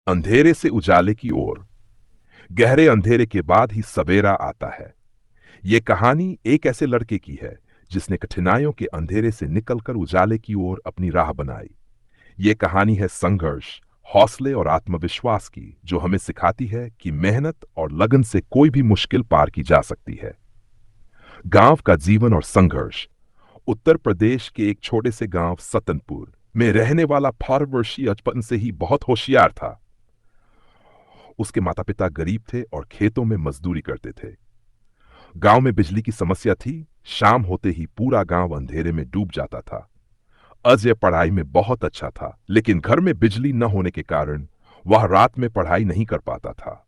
अंधेरे से उजाले की ओर। गहरे अंधेरे के बाद ही सवेरा आता है। ये कहानी एक ऐसे लड़के की है जिसने कठिनाइयों के अंधेरे से निकलकर उजाले की ओर अपनी राह बनाई। ये कहानी है संघर्ष, हौसले और आत्मविश्वास की, जो हमें सिखाती है कि मेहनत और लगन से कोई भी मुश्किल पार की जा सकती है। गांव का जीवन और संघर्ष। उत्तर प्रदेश के एक छोटे से गांव सतनपुर में रहने वाला 18 वर्षीय बचपन से ही बहुत होशियार था। उसके माता पिता गरीब थे और खेतों में मजदूरी करते थे। गांव में बिजली की समस्या थी। शाम होते ही पूरा गांव अंधेरे में डूब जाता था। अजय पढ़ाई में बहुत अच्छा था, लेकिन घर में बिजली न होने के कारण वह रात में पढ़ाई नहीं कर पाता था।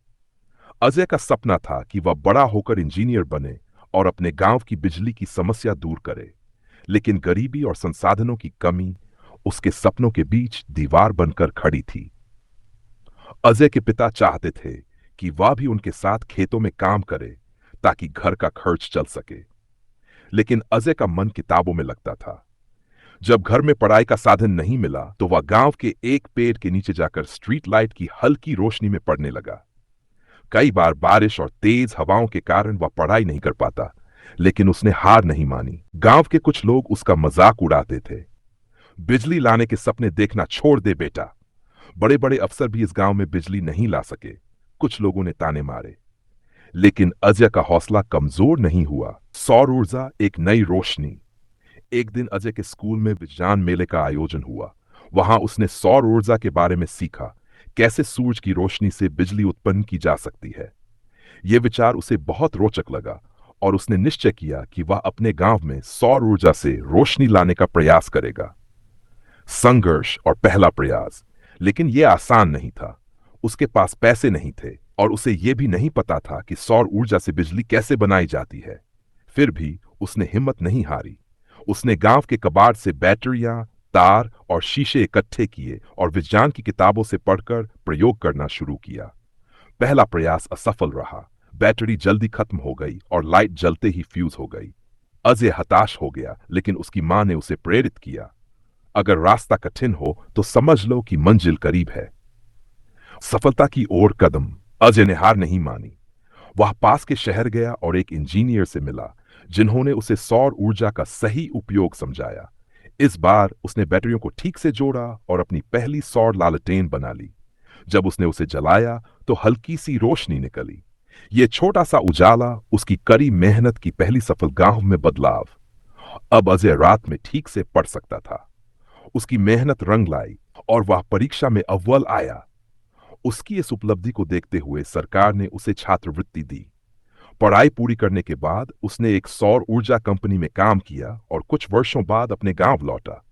अजय का सपना था कि वह बड़ा होकर इंजीनियर बने और अपने गांव की बिजली की समस्या दूर करे, लेकिन गरीबी और संसाधनों की कमी उसके सपनों के बीच दीवार बनकर खड़ी थी। अजय के पिता चाहते थे कि वह भी उनके साथ खेतों में काम करे ताकि घर का खर्च चल सके, लेकिन अजय का मन किताबों में लगता था। जब घर में पढ़ाई का साधन नहीं मिला तो वह गांव के एक पेड़ के नीचे जाकर स्ट्रीट लाइट की हल्की रोशनी में पढ़ने लगा। कई बार बारिश और तेज हवाओं के कारण वह पढ़ाई नहीं कर पाता, लेकिन उसने हार नहीं मानी। गांव के कुछ लोग उसका मजाक उड़ाते थे। बिजली लाने के सपने देखना छोड़ दे बेटा। बड़े बड़े अफसर भी इस गांव में बिजली नहीं ला सके। कुछ लोगों ने ताने मारे, लेकिन अजय का हौसला कमजोर नहीं हुआ। सौर ऊर्जा एक नई रोशनी। एक दिन अजय के स्कूल में विज्ञान मेले का आयोजन हुआ। वहां उसने सौर ऊर्जा के बारे में सीखा, कैसे सूरज की रोशनी से बिजली उत्पन्न की जा सकती है। यह विचार उसे बहुत रोचक लगा और उसने निश्चय किया कि वह अपने गांव में सौर ऊर्जा से रोशनी लाने का प्रयास करेगा। संघर्ष और पहला प्रयास। लेकिन यह आसान नहीं था। उसके पास पैसे नहीं थे और उसे यह भी नहीं पता था कि सौर ऊर्जा से बिजली कैसे बनाई जाती है। फिर भी उसने हिम्मत नहीं हारी। उसने गांव के कबाड़ से बैटरियां, तार और शीशे इकट्ठे किए और विज्ञान की किताबों से पढ़कर प्रयोग करना शुरू किया। पहला प्रयास असफल रहा। बैटरी जल्दी खत्म हो गई और लाइट जलते ही फ्यूज हो गई। अजय हताश हो गया, लेकिन उसकी मां ने उसे प्रेरित किया, अगर रास्ता कठिन हो तो समझ लो कि मंजिल करीब है। सफलता की ओर कदम। अजय ने हार नहीं मानी। वह पास के शहर गया और एक इंजीनियर से मिला, जिन्होंने उसे सौर ऊर्जा का सही उपयोग समझाया। इस बार उसने बैटरियों को ठीक से जोड़ा और अपनी पहली सौर लालटेन बना ली। जब उसने उसे जलाया तो हल्की सी रोशनी निकली। यह छोटा सा उजाला उसकी कड़ी मेहनत की पहली सफल गांव में बदलाव। अब अजय रात में ठीक से पढ़ सकता था। उसकी मेहनत रंग लाई और वह परीक्षा में अव्वल आया। उसकी इस उपलब्धि को देखते हुए सरकार ने उसे छात्रवृत्ति दी। पढ़ाई पूरी करने के बाद उसने एक सौर ऊर्जा कंपनी में काम किया और कुछ वर्षों बाद अपने गांव लौटा।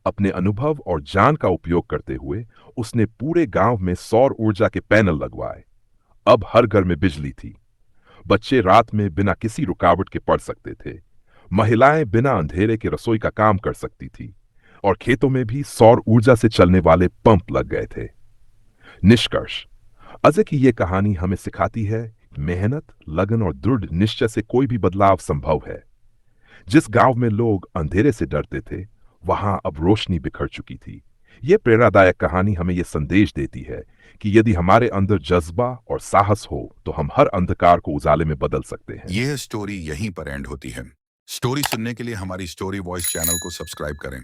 अपने अनुभव और ज्ञान का उपयोग करते हुए उसने पूरे गांव में सौर ऊर्जा के पैनल लगवाए। अब हर घर में बिजली थी। बच्चे रात में बिना किसी रुकावट के पढ़ सकते थे। महिलाएं बिना अंधेरे के रसोई का काम कर सकती थी और खेतों में भी सौर ऊर्जा से चलने वाले पंप लग गए थे। निष्कर्ष। अजय की यह कहानी हमें सिखाती है कि मेहनत, लगन और दृढ़ निश्चय से कोई भी बदलाव संभव है। जिस गांव में लोग अंधेरे से डरते थे, वहां अब रोशनी बिखर चुकी थी। यह प्रेरणादायक कहानी हमें यह संदेश देती है कि यदि हमारे अंदर जज्बा और साहस हो तो हम हर अंधकार को उजाले में बदल सकते हैं। यह स्टोरी यहीं पर एंड होती है। स्टोरी सुनने के लिए हमारी स्टोरी वॉइस चैनल को सब्सक्राइब करें।